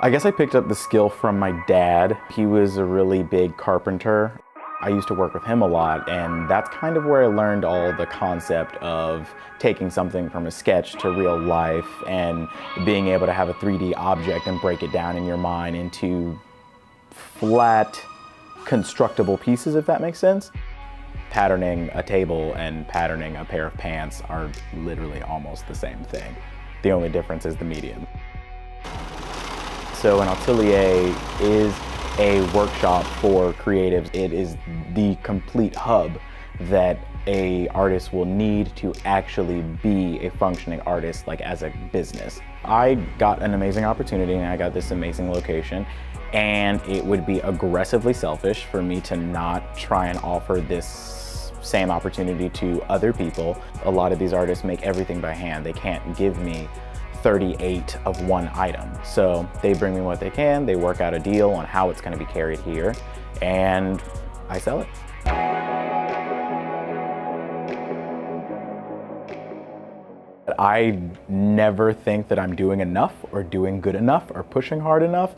I guess I picked up the skill from my dad. He was a really big carpenter. I used to work with him a lot, and that's kind of where I learned all the concept of taking something from a sketch to real life and being able to have a 3D object and break it down in your mind into flat, constructible pieces, if that makes sense. Patterning a table and patterning a pair of pants are literally almost the same thing. The only difference is the medium. So an atelier is a workshop for creatives. It is the complete hub that a artist will need to actually be a functioning artist, like as a business. I got an amazing opportunity and I got this amazing location, and it would be aggressively selfish for me to not try and offer this same opportunity to other people. A lot of these artists make everything by hand. They can't give me 38 of one item. So they bring me what they can, they work out a deal on how it's gonna be carried here, and I sell it. I never think that I'm doing enough or doing good enough or pushing hard enough.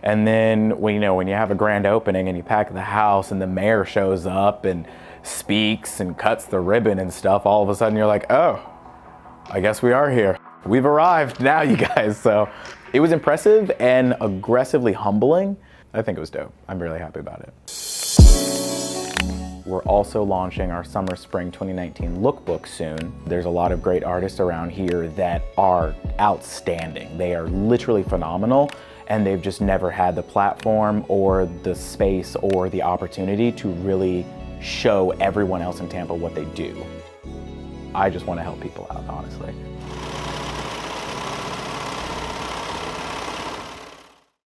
And then when you have a grand opening and you pack the house and the mayor shows up and speaks and cuts the ribbon and stuff, all of a sudden you're like, oh, I guess we are here. We've arrived now, you guys. So it was impressive and aggressively humbling. I think it was dope. I'm really happy about it. We're also launching our Summer Spring 2019 lookbook soon. There's a lot of great artists around here that are outstanding. They are literally phenomenal, and they've just never had the platform or the space or the opportunity to really show everyone else in Tampa what they do. I just want to help people out, honestly.